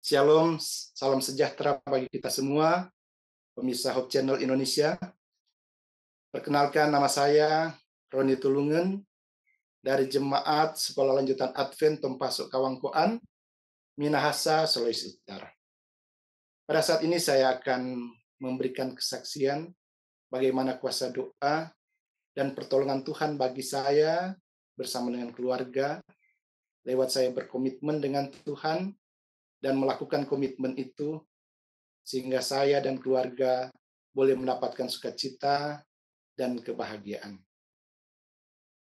Shalom, salam sejahtera bagi kita semua, pemirsa Hope Channel Indonesia. Perkenalkan, nama saya Roni Tulungan dari Jemaat Sekolah Lanjutan Advent Tompasuk Kawangkoan, Minahasa, Sulawesi Utara. Pada saat ini saya akan memberikan kesaksian bagaimana kuasa doa dan pertolongan Tuhan bagi saya bersama dengan keluarga, lewat saya berkomitmen dengan Tuhan dan melakukan komitmen itu sehingga saya dan keluarga boleh mendapatkan sukacita dan kebahagiaan.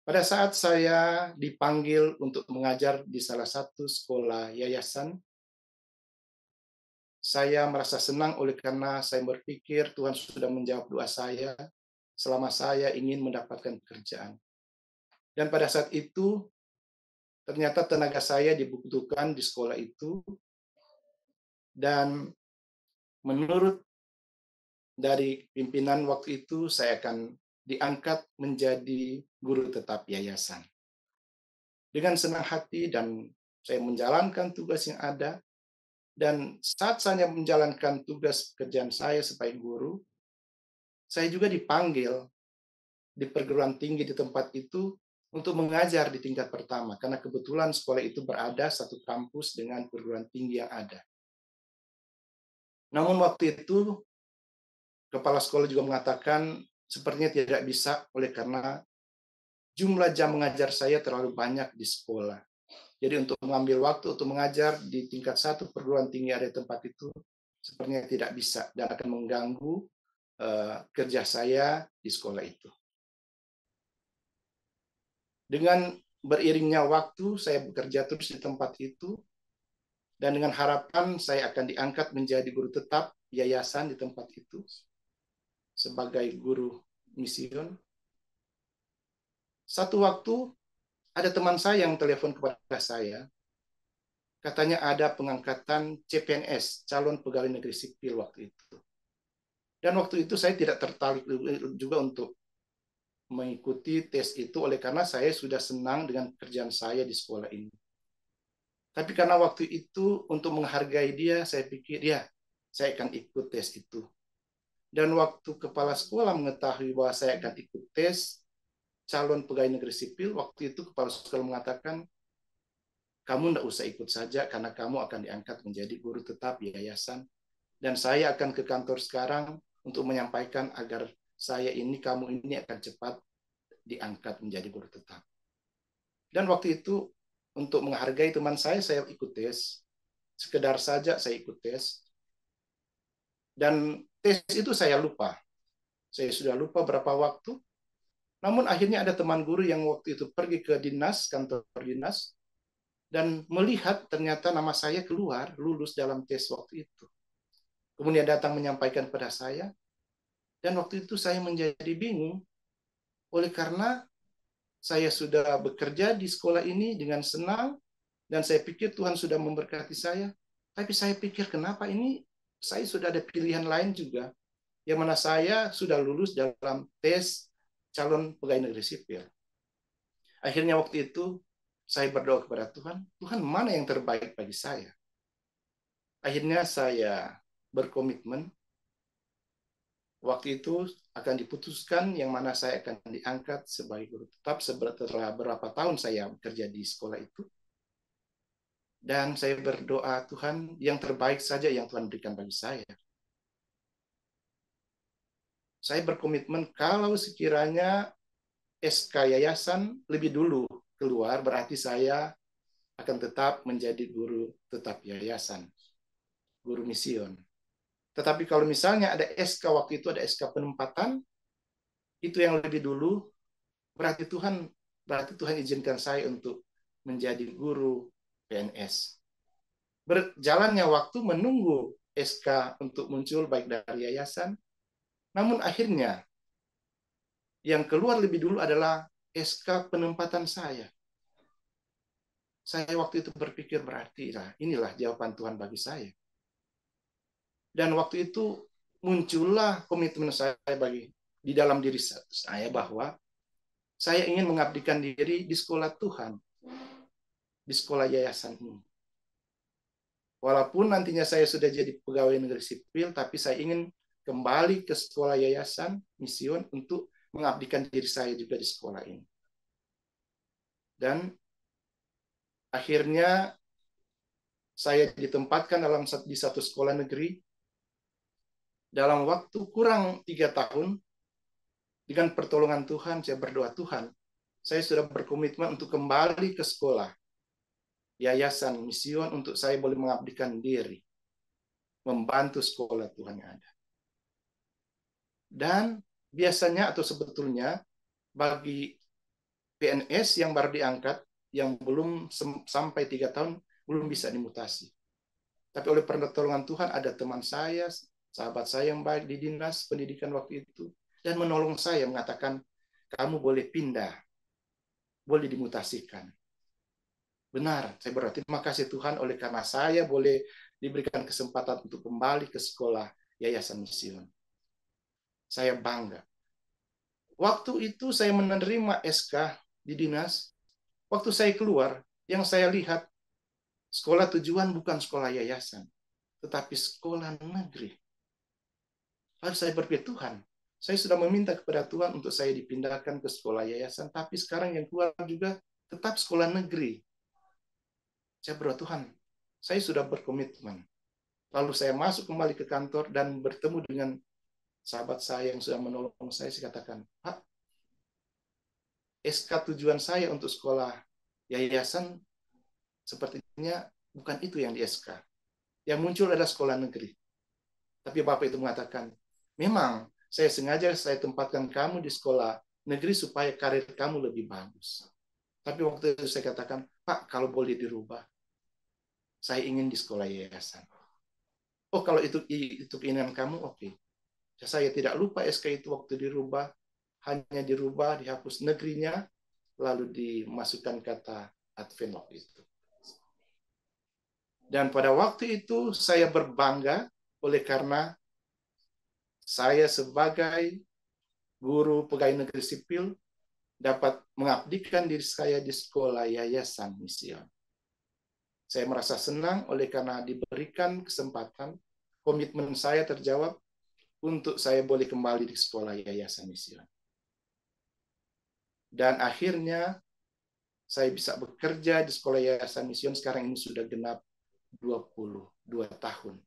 Pada saat saya dipanggil untuk mengajar di salah satu sekolah yayasan, saya merasa senang oleh karena saya berpikir Tuhan sudah menjawab doa saya selama saya ingin mendapatkan pekerjaan. Dan pada saat itu, ternyata tenaga saya dibutuhkan di sekolah itu, dan menurut dari pimpinan waktu itu, saya akan diangkat menjadi guru tetap yayasan. Dengan senang hati dan saya menjalankan tugas yang ada, dan saat saya menjalankan tugas pekerjaan saya sebagai guru, saya juga dipanggil di perguruan tinggi di tempat itu untuk mengajar di tingkat pertama, karena kebetulan sekolah itu berada satu kampus dengan perguruan tinggi yang ada. Namun waktu itu, kepala sekolah juga mengatakan sepertinya tidak bisa oleh karena jumlah jam mengajar saya terlalu banyak di sekolah. Jadi untuk mengambil waktu untuk mengajar di tingkat satu perguruan tinggi ada di tempat itu sepertinya tidak bisa dan akan mengganggu kerja saya di sekolah itu. Dengan beriringnya waktu, saya bekerja terus di tempat itu, dan dengan harapan saya akan diangkat menjadi guru tetap yayasan di tempat itu sebagai guru mision. Satu waktu ada teman saya yang telepon kepada saya, katanya ada pengangkatan CPNS, calon pegawai negeri sipil waktu itu. Dan waktu itu saya tidak tertarik juga untuk mengikuti tes itu oleh karena saya sudah senang dengan pekerjaan saya di sekolah ini. Tapi karena waktu itu untuk menghargai dia, saya pikir ya, saya akan ikut tes itu. Dan waktu kepala sekolah mengetahui bahwa saya akan ikut tes calon pegawai negeri sipil, waktu itu kepala sekolah mengatakan, kamu tidak usah ikut saja karena kamu akan diangkat menjadi guru tetap yayasan. Dan saya akan ke kantor sekarang untuk menyampaikan agar kamu ini akan cepat diangkat menjadi guru tetap. Dan waktu itu untuk menghargai teman saya ikut tes. Sekedar saja saya ikut tes. Dan tes itu saya lupa. Saya sudah lupa berapa waktu. Namun akhirnya ada teman guru yang waktu itu pergi ke dinas, kantor dinas, dan melihat ternyata nama saya keluar, lulus dalam tes waktu itu. Kemudian datang menyampaikan kepada saya, dan waktu itu saya menjadi bingung, oleh karena saya sudah bekerja di sekolah ini dengan senang, dan saya pikir Tuhan sudah memberkati saya, tapi saya pikir kenapa ini saya sudah ada pilihan lain juga, yang mana saya sudah lulus dalam tes calon pegawai negeri sipil. Akhirnya waktu itu saya berdoa kepada Tuhan, Tuhan mana yang terbaik bagi saya? Akhirnya saya berkomitmen, waktu itu akan diputuskan yang mana saya akan diangkat sebagai guru tetap setelah berapa tahun saya bekerja di sekolah itu. Dan saya berdoa, Tuhan yang terbaik saja yang Tuhan berikan bagi saya. Saya berkomitmen kalau sekiranya SK yayasan lebih dulu keluar, berarti saya akan tetap menjadi guru tetap yayasan, guru mision. Tetapi kalau misalnya ada SK waktu itu, ada SK penempatan, itu yang lebih dulu, berarti Tuhan izinkan saya untuk menjadi guru PNS. Berjalannya waktu menunggu SK untuk muncul baik dari yayasan, namun akhirnya yang keluar lebih dulu adalah SK penempatan saya. Saya waktu itu berpikir berarti inilah jawaban Tuhan bagi saya. Dan waktu itu muncullah komitmen saya di dalam diri saya bahwa saya ingin mengabdikan diri di sekolah Tuhan, di sekolah yayasan ini. Walaupun nantinya saya sudah jadi pegawai negeri sipil, tapi saya ingin kembali ke sekolah yayasan mision untuk mengabdikan diri saya juga di sekolah ini. Dan akhirnya saya ditempatkan di satu sekolah negeri dalam waktu kurang 3 tahun. Dengan pertolongan Tuhan, saya berdoa, Tuhan, saya sudah berkomitmen untuk kembali ke sekolah yayasan mision untuk saya boleh mengabdikan diri, membantu sekolah Tuhan yang ada. Dan biasanya atau sebetulnya bagi PNS yang baru diangkat, yang belum sampai 3 tahun, belum bisa dimutasi. Tapi oleh pertolongan Tuhan ada teman saya, sahabat saya yang baik di dinas pendidikan waktu itu, dan menolong saya mengatakan, kamu boleh pindah, boleh dimutasikan. Benar, saya berarti terima kasih Tuhan oleh karena saya boleh diberikan kesempatan untuk kembali ke sekolah Yayasan Mision. Saya bangga. Waktu itu saya menerima SK di dinas. Waktu saya keluar, yang saya lihat sekolah tujuan bukan sekolah yayasan, tetapi sekolah negeri. Lalu saya berpikir, Tuhan, saya sudah meminta kepada Tuhan untuk saya dipindahkan ke sekolah yayasan, tapi sekarang yang keluar juga tetap sekolah negeri. Saya berdoa, Tuhan, saya sudah berkomitmen. Lalu saya masuk kembali ke kantor dan bertemu dengan sahabat saya yang sudah menolong saya. Saya katakan, Pak, SK tujuan saya untuk sekolah yayasan sepertinya bukan itu yang di SK. Yang muncul adalah sekolah negeri. Tapi Bapak itu mengatakan, memang saya tempatkan kamu di sekolah negeri supaya karir kamu lebih bagus. Tapi waktu itu saya katakan, Pak, kalau boleh dirubah, saya ingin di sekolah yayasan. Oh, kalau itu keinginan kamu, oke. Saya tidak lupa SK itu waktu dirubah, hanya dirubah, dihapus negerinya, lalu dimasukkan kata Advent waktu itu. Dan pada waktu itu saya berbangga oleh karena saya sebagai guru pegawai negeri sipil dapat mengabdikan diri saya di sekolah Yayasan Mision. Saya merasa senang oleh karena diberikan kesempatan, komitmen saya terjawab untuk saya boleh kembali di sekolah Yayasan Mision. Dan akhirnya saya bisa bekerja di sekolah Yayasan Mision sekarang ini sudah genap 22 tahun.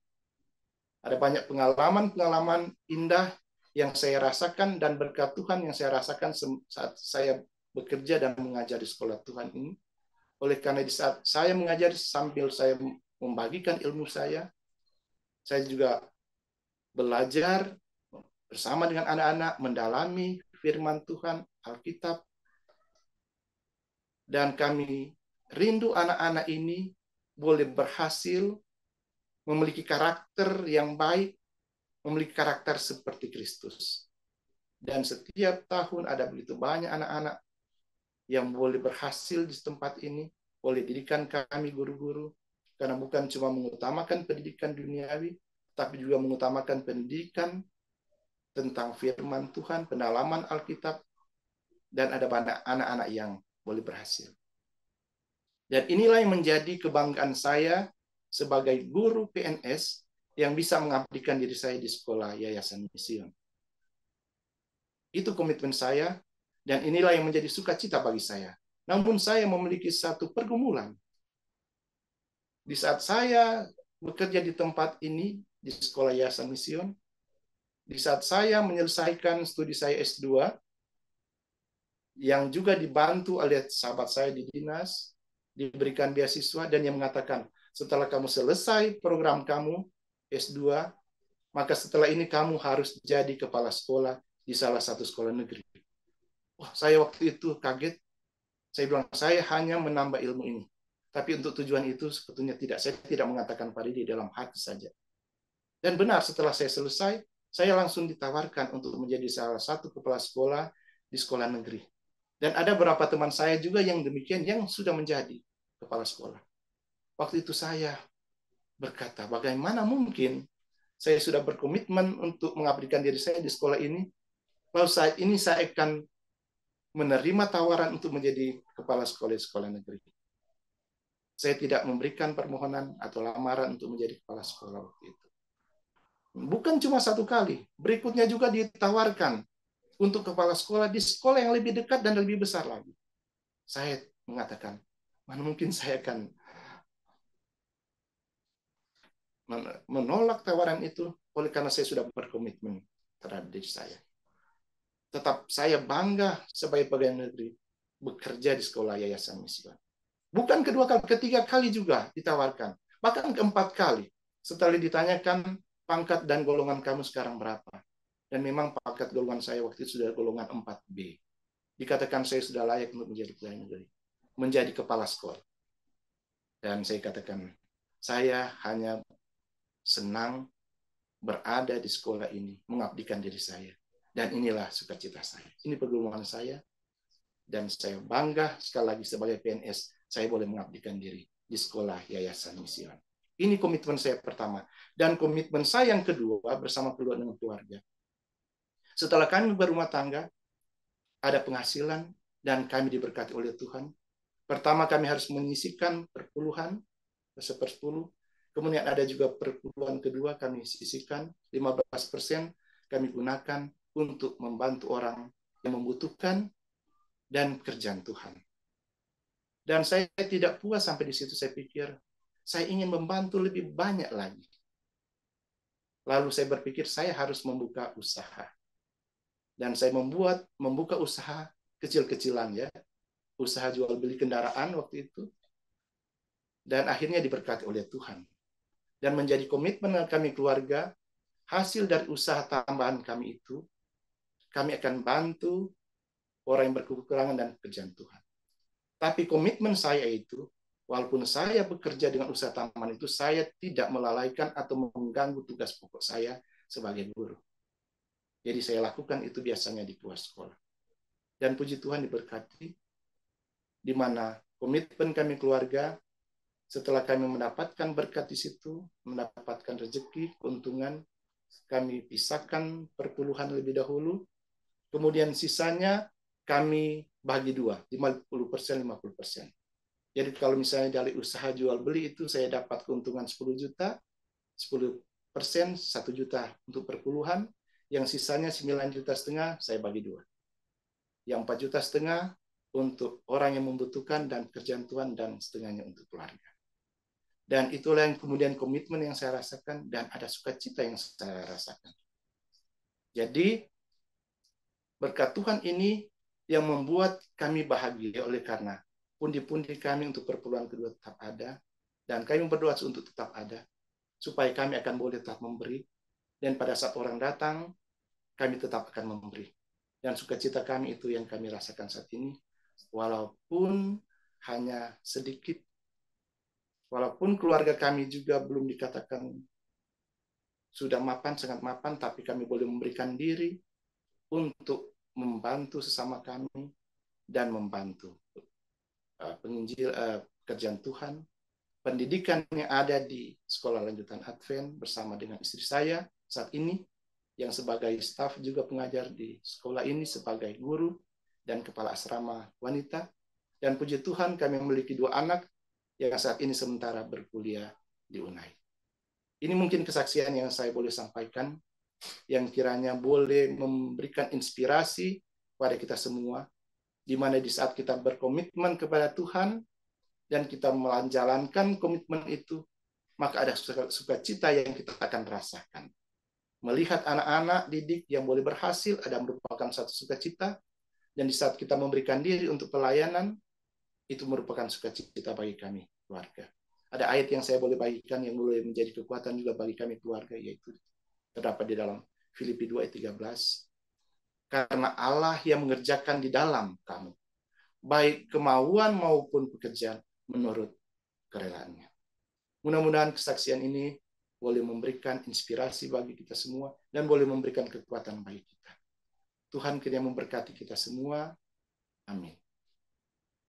Ada banyak pengalaman-pengalaman indah yang saya rasakan dan berkat Tuhan yang saya rasakan saat saya bekerja dan mengajar di sekolah Tuhan ini. Oleh karena di saat saya mengajar sambil saya membagikan ilmu saya juga belajar bersama dengan anak-anak mendalami firman Tuhan, Alkitab, dan kami rindu anak-anak ini boleh berhasil memiliki karakter yang baik, memiliki karakter seperti Kristus. Dan setiap tahun ada begitu banyak anak-anak yang boleh berhasil di tempat ini, boleh didikan kami guru-guru, karena bukan cuma mengutamakan pendidikan duniawi, tapi juga mengutamakan pendidikan tentang firman Tuhan, pendalaman Alkitab, dan ada banyak anak-anak yang boleh berhasil. Dan inilah yang menjadi kebanggaan saya sebagai guru PNS yang bisa mengabdikan diri saya di sekolah Yayasan Mision. Itu komitmen saya, dan inilah yang menjadi sukacita bagi saya. Namun saya memiliki satu pergumulan. Di saat saya bekerja di tempat ini, di sekolah Yayasan Mision, di saat saya menyelesaikan studi saya S2, yang juga dibantu oleh sahabat saya di dinas, diberikan beasiswa, dan yang mengatakan, setelah kamu selesai program kamu S2, maka setelah ini kamu harus jadi kepala sekolah di salah satu sekolah negeri. Wah, saya waktu itu kaget. Saya bilang, saya hanya menambah ilmu ini. Tapi untuk tujuan itu sebetulnya tidak. Saya tidak mengatakan pada dia dalam hati saja. Dan benar, setelah saya selesai, saya langsung ditawarkan untuk menjadi salah satu kepala sekolah di sekolah negeri. Dan ada beberapa teman saya juga yang demikian, yang sudah menjadi kepala sekolah. Waktu itu saya berkata, bagaimana mungkin saya sudah berkomitmen untuk mengabdikan diri saya di sekolah ini, lalu saat ini saya akan menerima tawaran untuk menjadi kepala sekolah di sekolah negeri. saya tidak memberikan permohonan atau lamaran untuk menjadi kepala sekolah waktu itu. Bukan cuma satu kali, berikutnya juga ditawarkan untuk kepala sekolah di sekolah yang lebih dekat dan lebih besar lagi. Saya mengatakan, mana mungkin saya akan menolak tawaran itu oleh karena saya sudah berkomitmen terhadap diri saya. Tetap saya bangga sebagai pegawai negeri bekerja di sekolah Yayasan Misiwan. Bukan kedua kali, ketiga kali juga ditawarkan. Bahkan keempat kali. Setelah ditanyakan pangkat dan golongan kamu sekarang berapa. Dan memang pangkat golongan saya waktu itu sudah golongan 4B. Dikatakan saya sudah layak untuk menjadi pegawai negeri. Menjadi kepala sekolah. Dan saya katakan, saya hanya senang berada di sekolah ini, mengabdikan diri saya. Dan inilah sukacita saya. Ini pergumulan saya. Dan saya bangga sekali lagi sebagai PNS, saya boleh mengabdikan diri di sekolah Yayasan Misiwan. Ini komitmen saya pertama. Dan komitmen saya yang kedua bersama dengan keluarga. Setelah kami berumah tangga, ada penghasilan dan kami diberkati oleh Tuhan. Pertama kami harus menyisihkan perpuluhan, 1/10. Kemudian ada juga perpuluhan kedua kami sisihkan, 15% kami gunakan untuk membantu orang yang membutuhkan dan pekerjaan Tuhan. Dan saya tidak puas sampai di situ, saya pikir saya ingin membantu lebih banyak lagi. Lalu saya berpikir saya harus membuka usaha. Dan saya membuka usaha kecil-kecilan ya. Usaha jual beli kendaraan waktu itu. Dan akhirnya diberkati oleh Tuhan. Dan menjadi komitmen kami keluarga, hasil dari usaha tambahan kami itu, kami akan bantu orang yang berkekurangan dan pekerjaan Tuhan. Tapi komitmen saya itu, walaupun saya bekerja dengan usaha tambahan itu, saya tidak melalaikan atau mengganggu tugas pokok saya sebagai guru. Jadi saya lakukan itu biasanya di luar sekolah. Dan puji Tuhan diberkati, di mana komitmen kami keluarga, setelah kami mendapatkan berkat di situ, mendapatkan rezeki, keuntungan, kami pisahkan perpuluhan lebih dahulu, kemudian sisanya kami bagi dua, 50%, 50%. Jadi kalau misalnya dari usaha jual beli itu saya dapat keuntungan 10 juta, 10%, 1 juta untuk perpuluhan, yang sisanya 9,5 juta saya bagi dua. Yang 4,5 juta untuk orang yang membutuhkan dan pekerjaan Tuhan, dan setengahnya untuk keluarga. Dan itulah yang kemudian komitmen yang saya rasakan, dan ada sukacita yang saya rasakan. Jadi berkat Tuhan ini yang membuat kami bahagia, oleh karena pundi-pundi kami untuk perpuluhan kedua tetap ada, dan kami berdoa untuk tetap ada, supaya kami akan boleh tetap memberi, dan pada saat orang datang, kami tetap akan memberi. Dan sukacita kami itu yang kami rasakan saat ini, walaupun hanya sedikit, walaupun keluarga kami juga belum dikatakan sudah mapan, sangat mapan, tapi kami boleh memberikan diri untuk membantu sesama kami dan membantu penginjil pekerjaan Tuhan, pendidikan yang ada di sekolah lanjutan Advent bersama dengan istri saya saat ini, yang sebagai staf juga pengajar di sekolah ini, sebagai guru dan kepala asrama wanita. Dan puji Tuhan kami memiliki 2 anak yang saat ini sementara berkuliah di UNAI. Ini mungkin kesaksian yang saya boleh sampaikan, yang kiranya boleh memberikan inspirasi pada kita semua, di mana di saat kita berkomitmen kepada Tuhan dan kita menjalankan komitmen itu, maka ada sukacita yang kita akan rasakan. Melihat anak-anak didik yang boleh berhasil ada merupakan satu sukacita, dan di saat kita memberikan diri untuk pelayanan, itu merupakan sukacita bagi kami keluarga. Ada ayat yang saya boleh bagikan yang boleh menjadi kekuatan juga bagi kami keluarga, yaitu terdapat di dalam Filipi 2 ayat 13. Karena Allah yang mengerjakan di dalam kamu, baik kemauan maupun pekerjaan menurut kerelaannya. Mudah-mudahan kesaksian ini boleh memberikan inspirasi bagi kita semua dan boleh memberikan kekuatan bagi kita. Tuhan kiranya memberkati kita semua. Amin.